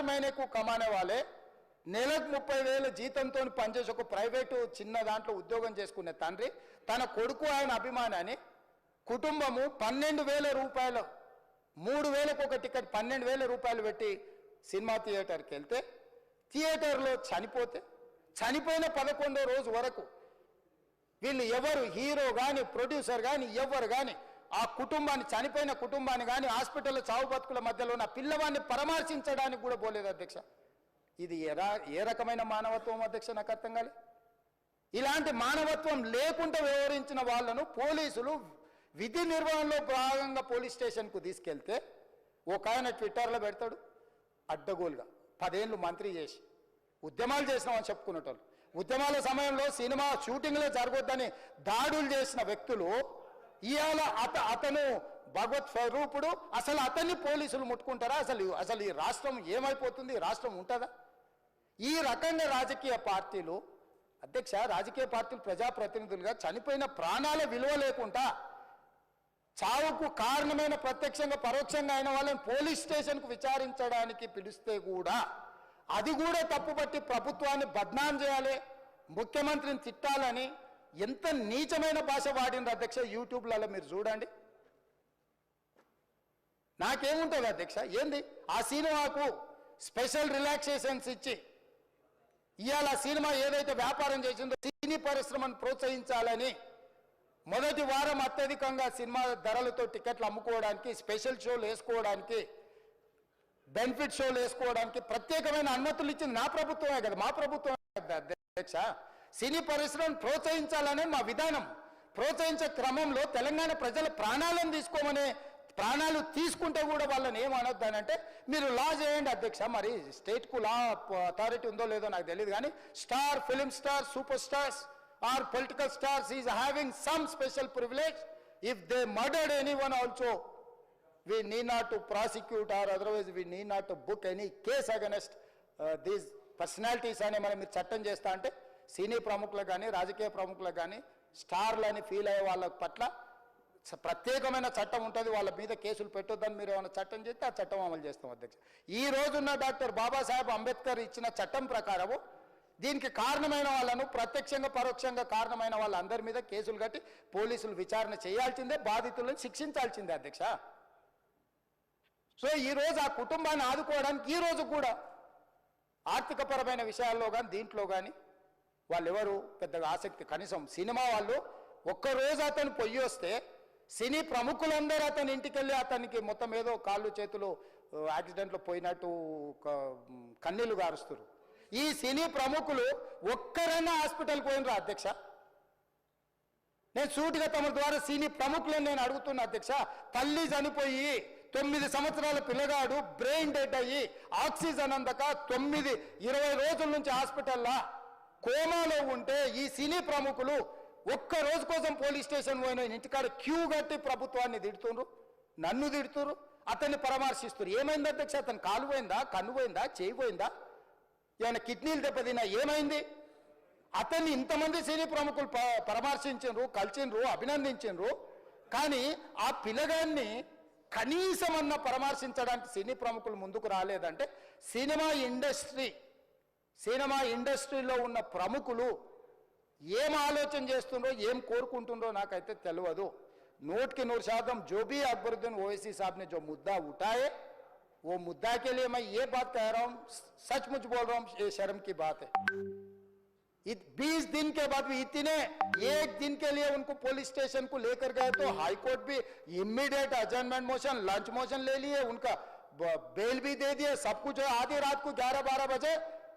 महीने को कमाने वाले నెలకు 30,000 జీతంతో పనిచేసి ఒక ప్రైవేటు చిన్న దాంట్లో ఉద్యోగం చేసుకునే తండ్రి తన కొడుకు ఆయన అభిమానాన్ని కుటుంబము 12,000 రూపాయలు 3,000కు ఒక టికెట్ 12,000 రూపాయలు పెట్టి సినిమా థియేటర్కి వెళ్తే థియేటర్లో చనిపోయిన 11వ రోజు వరకు వీళ్ళు ఎవరు హీరో కానీ ప్రొడ్యూసర్ కానీ ఎవరు కానీ ఆ కుటుంబాన్ని చనిపోయిన కుటుంబాన్ని కానీ హాస్పిటల్లో చావు బతుకుల మధ్యలో ఉన్న పిల్లవాడిని పరామర్శించడానికి కూడా పోలేదు అధ్యక్ష. ఇది ఏ రకమైన మానవత్వం అధ్యక్ష? నాకు అర్థం కాలే. ఇలాంటి మానవత్వం లేకుండా వ్యవహరించిన వాళ్ళను పోలీసులు విధి నిర్వహణలో భాగంగా పోలీస్ స్టేషన్కు తీసుకెళ్తే ఒక ఆయన ట్విట్టర్లో పెడతాడు అడ్డగోలుగా 10 ఏళ్ళు మంత్రి చేసి ఉద్యమాలు చేసినామని చెప్పుకునేటోళ్ళు, ఉద్యమాల సమయంలో సినిమా షూటింగ్లో జరగొద్దని దాడులు చేసిన వ్యక్తులు ఇవాళ అతను భగవత్ స్వరూపుడు, అసలు అతన్ని పోలీసులు ముట్టుకుంటారా? అసలు ఈ రాష్ట్రం ఏమైపోతుంది? రాష్ట్రం ఉంటుందా? ఈ రకంగా రాజకీయ పార్టీలు అధ్యక్ష, రాజకీయ పార్టీలు ప్రజాప్రతినిధులుగా చనిపోయిన ప్రాణాల విలువ లేకుండా చావుకు కారణమైన ప్రత్యక్షంగా పరోక్షంగా అయిన వాళ్ళని పోలీస్ స్టేషన్కు విచారించడానికి పిలిస్తే కూడా అది కూడా తప్పుపట్టి ప్రభుత్వాన్ని బద్నాం చేయాలి, ముఖ్యమంత్రిని తిట్టాలని ఎంత నీచమైన భాష వాడిన అధ్యక్ష. యూట్యూబ్లలో మీరు చూడండి. నాకేముంటుంది అధ్యక్ష? ఏంది ఆ సినిమాకు స్పెషల్ రిలాక్సేషన్స్ ఇచ్చి ఇవాళ సినిమా ఏదైతే వ్యాపారం చేసిందో సినీ పరిశ్రమను ప్రోత్సహించాలని మొదటి వారం అత్యధికంగా సినిమా ధరలతో టికెట్లు అమ్ముకోవడానికి, స్పెషల్ షోలు వేసుకోవడానికి, బెనిఫిట్ షోలు వేసుకోవడానికి ప్రత్యేకమైన అనుమతులు ఇచ్చింది నా ప్రభుత్వమే కదా, మా ప్రభుత్వమే అధ్యక్ష. సినీ పరిశ్రమను ప్రోత్సహించాలనే మా విధానం. ప్రోత్సహించే క్రమంలో తెలంగాణ ప్రజల ప్రాణాలు తీసుకుంటే కూడా వాళ్ళని ఏమనొద్దానంటే మీరు లా చేయండి అధ్యక్ష. మరి స్టేట్కు లా అథారిటీ ఉందో లేదో నాకు తెలియదు, కానీ star, film star, super stars or political stars is having some special privilege. If they murdered anyone also we need not to prosecute or otherwise we need not to book any case against these personalities అని మనం మీరు చట్టం చేస్తా అంటే సినీ ప్రముఖులకు కానీ రాజకీయ ప్రముఖులకు కానీ స్టార్లని ఫీల్ అయ్యే వాళ్ళ పట్ల ప్రత్యేకమైన చట్టం ఉంటుంది, వాళ్ళ మీద కేసులు పెట్టొద్దని మీరు ఏమైనా చట్టం చేస్తే ఆ చట్టం అమలు చేస్తాం అధ్యక్ష. ఈ రోజున్న డాక్టర్ బాబాసాహెబ్ అంబేద్కర్ ఇచ్చిన చట్టం ప్రకారము దీనికి కారణమైన వాళ్ళను ప్రత్యక్షంగా పరోక్షంగా కారణమైన వాళ్ళందరి మీద కేసులు కట్టి పోలీసులు విచారణ చేయాల్సిందే, బాధితులను శిక్షించాల్సిందే అధ్యక్ష. సో ఈరోజు ఆ కుటుంబాన్ని ఆదుకోవడానికి ఈ రోజు కూడా ఆర్థికపరమైన విషయాల్లో కానీ దీంట్లో కానీ వాళ్ళు ఎవరు పెద్దగా ఆసక్తి, కనీసం సినిమా వాళ్ళు ఒక్కరోజు అతను పొయ్యి వస్తే సినీ ప్రముఖులందరూ అతని ఇంటికి వెళ్ళి అతనికి మొత్తం ఏదో కాళ్ళు చేతులు యాక్సిడెంట్లో పోయినట్టు కన్నీళ్లు గారుస్తారు. ఈ సినీ ప్రముఖులు ఒక్కరైనా హాస్పిటల్కి పోయినరా అధ్యక్ష? నేను సూటిగా తమ ద్వారా సినీ ప్రముఖులను నేను అడుగుతున్నా అధ్యక్ష. తల్లి చనిపోయి 9 సంవత్సరాల పిల్లగాడు బ్రెయిన్ డెడ్ అయ్యి ఆక్సిజన్ అందక 20 రోజుల నుంచి హాస్పిటల్లో కోమాలో ఉంటే ఈ సినీ ప్రముఖులు ఒక్క రోజు కోసం పోలీస్ స్టేషన్ పోయిన ఇంటికాడ క్యూ కట్టి ప్రభుత్వాన్ని తిడుతున్నారు, నన్ను తిడుతున్నారు, అతన్ని పరామర్శిస్తున్నారు. ఏమైంది అధ్యక్ష? అతను కాలు పోయిందా, కన్ను పోయిందా, చేయి పోయిందా, ఏమైనా కిడ్నీలు దెబ్బతిన్నా, ఏమైంది? అతన్ని ఇంతమంది సినీ ప్రముఖులు పరామర్శించారు, కలిసిండ్రు, అభినందించారు. కానీ ఆ పిల్లగాన్ని కనీసం అన్న పరామర్శించడానికి సినీ ప్రముఖులు ముందుకు రాలేదంటే సినిమా ఇండస్ట్రీలో ఉన్న ప్రముఖులు ఏం ఆలోచన చేస్తుండ్రో, ఏం కోరుకుంటుండ్రో నాకైతే తెలియదు. 100% 100% जो भी अकबरुद्दीन ओवैसी साहब ने जो मुद्दा उठाए वो मुद्दा के लिए मैं ये बात कह रहा हूँ, सचमुच बोल रहा हूँ, ये शर्म की बात है. 20 दिन के बाद भी एक दिन के लिए उनको पुलिस स्टेशन को लेकर गए तो हाईकोर्ट भी इमीडिएट अजर्नमेंट मोशन, लंच मोशन ले लिए, उनका बेल भी दे दिए, सब कुछ. आधी रात को 11-12 बजे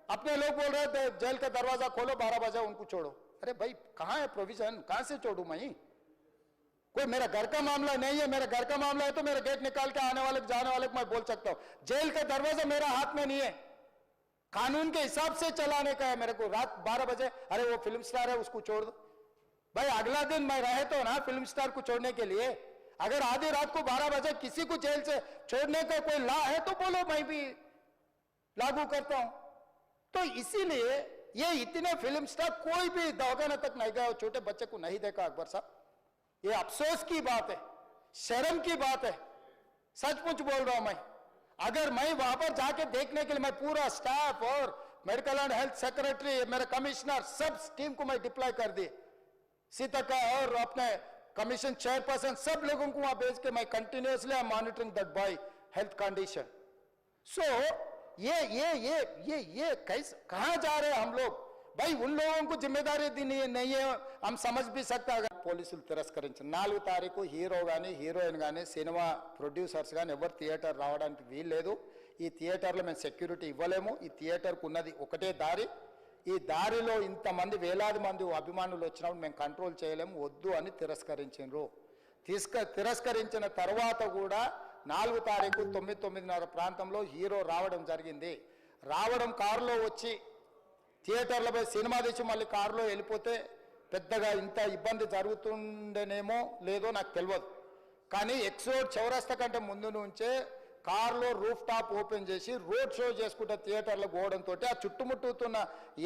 अपने लोग बोल रहे थे जेल का दरवाजा खोलो, 12 बजे उनको छोड़ो. अरे भाई कहाँ है प्रोविजन? कहाँ से छोड़ू मैं? कोई मेरा घर का मामला नहीं है. मेरा घर का मामला है तो मेरा गेट निकाल के आने वाले जाने वाले को मैं बोल सकता हूँ. जेल का दरवाजा मेरा हाथ में नहीं है, कानून के हिसाब से चलाने का है मेरे को. रात 12 बजे अरे वो फिल्म स्टार है उसको छोड़ दो. भाई अगला दिन मैं रहे तो ना फिल्म स्टार को छोड़ने के लिए. अगर आधी रात को 12 बजे किसी को जेल से छोड़ने का कोई लॉ है तो बोलो, मैं भी लागू करता हूं. तो इसीलिए ये इतने फिल्म स्टार कोई भी दवाखाना तक नहीं गया, छोटे बच्चे को नहीं देखा अकबर साहब. ये अफसोस की बात है, शर्म की बात है, सचमुच बोल रहा हूं मैं. अगर मैं वहां पर जाके देखने के लिए मैं पूरा स्टाफ और मेडिकल एंड हेल्थ सेक्रेटरी, मेरा कमिश्नर, सब टीम को मैं डिप्लॉय कर दी, सीता और अपने कमीशन चेयरपर्सन, सब लोगों को वहां भेज के मैं continuously I monitoring that boy health condition. So ये कैसे कहां जा रहे हैं हम लोग भाई? उन लोगों को जिम्मेदारी दी नहीं है, हम समझ भी सकते. अगर పోలీసులు తిరస్కరించారు 4 తారీఖు హీరో కానీ హీరోయిన్ కానీ సినిమా ప్రొడ్యూసర్స్ కానీ ఎవరు థియేటర్ రావడానికి వీల్లేదు. ఈ థియేటర్లో మేము సెక్యూరిటీ ఇవ్వలేము. ఈ థియేటర్కు ఉన్నది ఒకటే దారి. ఈ దారిలో ఇంతమంది వేలాది మంది అభిమానులు వచ్చినప్పుడు మేము కంట్రోల్ చేయలేము, వద్దు అని తిరస్కరించారు. తిరస్కరించిన తర్వాత కూడా 4 తారీఖు 9:30 ప్రాంతంలో హీరో రావడం జరిగింది. రావడం కారులో వచ్చి థియేటర్లో పోయి సినిమా తెచ్చి మళ్ళీ కారులో వెళ్ళిపోతే పెద్దగా ఇంత ఇబ్బంది జరుగుతుండేనేమో లేదో నాకు తెలియదు. కానీ ఎక్సోడ్ చౌరస్తా కంటే ముందు నుంచే కారులో రూఫ్ టాప్ ఓపెన్ చేసి రోడ్ షో చేసుకుంటే థియేటర్లో పోవడంతో ఆ చుట్టుముట్టుతున్న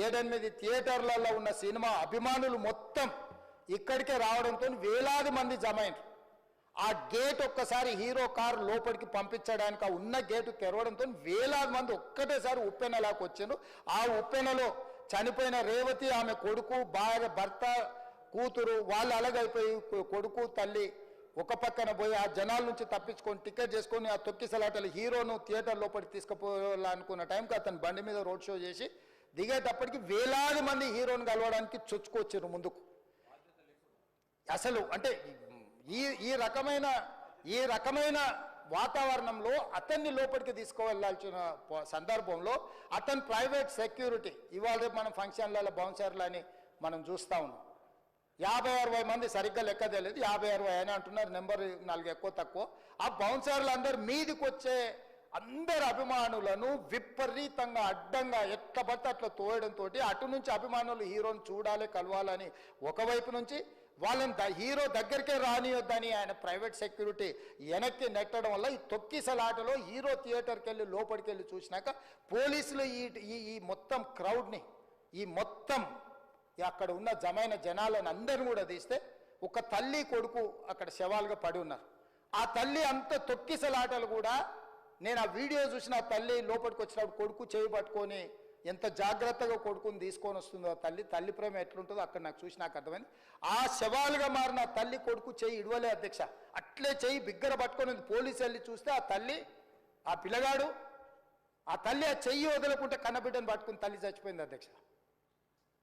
7-8 థియేటర్లలో ఉన్న సినిమా అభిమానులు మొత్తం ఇక్కడికే రావడంతో వేలాది మంది జమ అయినారు. ఆ గేట్ ఒక్కసారి హీరో కారు లోపలికి పంపించడానికి ఆ ఉన్న గేటు తెరవడంతో వేలాది మంది ఒక్కటేసారి ఉప్పెనలాకి వచ్చారు. ఆ ఉప్పెనలో చనిపోయిన రేవతి, ఆమె కొడుకు, భార్య, భర్త, కూతురు వాళ్ళు అలాగైపోయి కొడుకు తల్లి ఒక పక్కన పోయి ఆ జనాల నుంచి తప్పించుకొని టికెట్ చేసుకొని ఆ తొక్కిసలాటలు హీరోను థియేటర్ లోపలికి తీసుకుపోవాలనుకున్న టైంకి అతను బండి మీద రోడ్ షో చేసి దిగేటప్పటికి వేలాది మంది హీరోను కలవడానికి చొచ్చుకొచ్చారు ముందుకు. అసలు అంటే ఈ రకమైన వాతావరణంలో అతన్ని లోపలికి తీసుకువెళ్ళాల్సిన సందర్భంలో అతను ప్రైవేట్ సెక్యూరిటీ, ఇవాళ రేపు మనం ఫంక్షన్లలో బౌన్సర్లు అని మనం చూస్తూ ఉన్నాం. 50-60 మంది సరిగ్గా లెక్క తెలియదు, 50-60 అని అంటున్నారు, నెంబర్ 4 ఎక్కువ తక్కువ. ఆ బౌన్సర్లు అందరు మీదికి వచ్చే అందరు అభిమానులను విపరీతంగా అడ్డంగా ఎట్లా పడితే అట్లా తోయడంతో అటు నుంచి అభిమానులు హీరోని చూడాలి, కలవాలని ఒకవైపు నుంచి వాళ్ళని హీరో దగ్గరికే రానియొద్దని ఆయన ప్రైవేట్ సెక్యూరిటీ వెనక్కి నెట్టడం వల్ల ఈ తొక్కిసలాటలో హీరో థియేటర్కి వెళ్ళి లోపలికి వెళ్ళి చూసినాక పోలీసులు ఈ మొత్తం క్రౌడ్ని, ఈ మొత్తం అక్కడ ఉన్న జమైన జనాలను అందరిని కూడా తీస్తే ఒక తల్లి కొడుకు అక్కడ శవాలుగా పడి ఉన్నారు. ఆ తల్లి అంత తొక్కిసలాటలు కూడా నేను ఆ వీడియో చూసిన ఆ తల్లి లోపలికి వచ్చినప్పుడు కొడుకు చేయి పట్టుకొని ఎంత జాగ్రత్తగా కొడుకుని తీసుకొని వస్తుందో ఆ తల్లి ప్రేమ ఎట్లుంటుందో అక్కడ నాకు చూసి నాకు అర్థమైంది. ఆ శవాలుగా మారిన తల్లి కొడుకు చెయ్యి ఇడవలే అధ్యక్ష, అట్లే చెయ్యి బిగ్గర పట్టుకొని పోలీసు వెళ్ళి చూస్తే ఆ తల్లి, ఆ పిల్లగాడు, ఆ తల్లి ఆ చెయ్యి వదలకుంటే కన్నబిడ్డను పట్టుకుని తల్లి చచ్చిపోయింది అధ్యక్ష.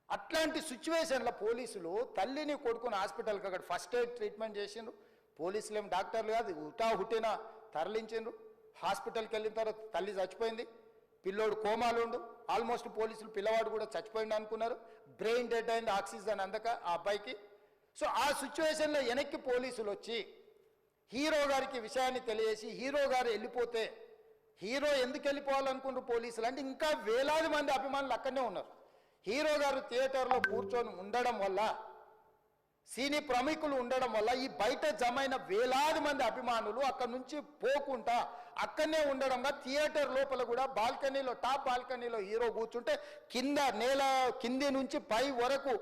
అట్లాంటి సిచ్యువేషన్లో పోలీసులు తల్లిని కొడుకుని హాస్పిటల్కి అక్కడ ఫస్ట్ ఎయిడ్ ట్రీట్మెంట్ చేసిండ్రు. పోలీసులు ఏం డాక్టర్లు కాదు, హుటాహుటిన తరలించిండ్రు. హాస్పిటల్కి వెళ్ళిన తర్వాత తల్లి చచ్చిపోయింది, పిల్లోడు కోమాలుండు. ఆల్మోస్ట్ పోలీసులు పిల్లవాడు కూడా చచ్చిపోయింది అనుకున్నారు. బ్రెయిన్ డెడ్ అయింది, ఆక్సిజన్ అందక ఆ అబ్బాయికి. సో ఆ సిచ్యువేషన్లో వెనక్కి పోలీసులు వచ్చి హీరో గారికి విషయాన్ని తెలియజేసి హీరో గారు వెళ్ళిపోతే హీరో ఎందుకు వెళ్ళిపోవాలనుకున్నారు పోలీసులు అంటే ఇంకా వేలాది మంది అభిమానులు అక్కడనే ఉన్నారు. హీరో గారు థియేటర్లో కూర్చొని ఉండడం వల్ల, సినీ ప్రముఖులు ఉండడం వల్ల ఈ బయట జమైన వేలాది మంది అభిమానులు అక్కడ నుంచి పోకుండా అక్కడనే ఉండడంగా థియేటర్ లోపల కూడా బాల్కనీలో, టాప్ బాల్కనీలో హీరో కూర్చుంటే కింది నుంచి పై వరకు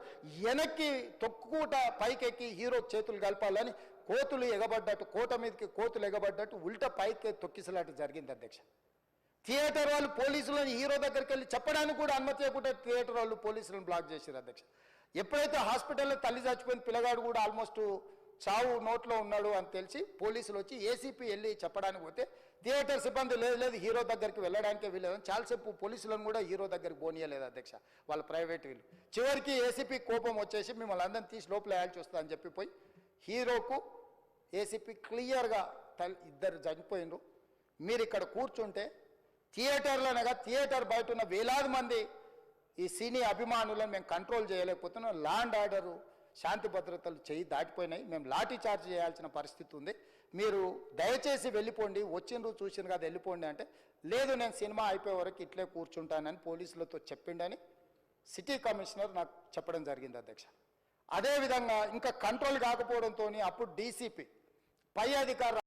వెనక్కి తొక్కుట పైకెక్కి హీరో చేతులు కలపాలని కోతులు ఎగబడ్డట్టు, కోట మీదకి కోతులు ఎగబడ్డట్టు ఉల్టా పైకి తొక్కిసలాట జరిగింది అధ్యక్ష. థియేటర్ వాళ్ళు పోలీసులను హీరో దగ్గరికి వెళ్ళి చెప్పడానికి కూడా అనుమతి ఇవ్వకుండా థియేటర్ వాళ్ళు పోలీసులను బ్లాక్ చేశారు అధ్యక్ష. ఎప్పుడైతే హాస్పిటల్లో తల్లి చచ్చిపోయిన పిల్లగాడు కూడా ఆల్మోస్ట్ చావు నోట్లో ఉన్నాడు అని తెలిసి పోలీసులు వచ్చి ఏసీపీ వెళ్ళి చెప్పడానికి పోతే థియేటర్ సిబ్బంది లేదు హీరో దగ్గరికి వెళ్ళడానికే వీళ్ళదని చాలాసేపు పోలీసులను కూడా హీరో దగ్గరికి పోనీయలేదు అధ్యక్ష, వాళ్ళ ప్రైవేట్ వీళ్ళు. చివరికి ఏసీపీ కోపం వచ్చేసి మిమ్మల్ని అందరిని తీసి లోపల వేయాల్సి వస్తుంది అని చెప్పిపోయి హీరోకు ఏసీపీ క్లియర్గా ఇద్దరు చనిపోయినరు, మీరు ఇక్కడ కూర్చుంటే థియేటర్లోనగా థియేటర్ బయట ఉన్న వేలాది మంది ఈ సినీ అభిమానులను మేము కంట్రోల్ చేయలేకపోతున్నాం, ల్యాండ్ ఆర్డరు శాంతి భద్రతలు చేయి దాటిపోయినాయి, మేము లాఠీ చార్జ్ చేయాల్సిన పరిస్థితి ఉంది, మీరు దయచేసి వెళ్ళిపోండి, వచ్చిండ్రు చూసిండ్రు కదా వెళ్ళిపోండి అంటే లేదు నేను సినిమా అయిపోయే వరకు ఇట్లే కూర్చుంటానని పోలీసులతో చెప్పిండని సిటీ కమిషనర్ నాకు చెప్పడం జరిగింది అధ్యక్ష. అదేవిధంగా ఇంకా కంట్రోల్ కాకపోవడంతో అప్పుడు డీసీపీ పై అధికారులు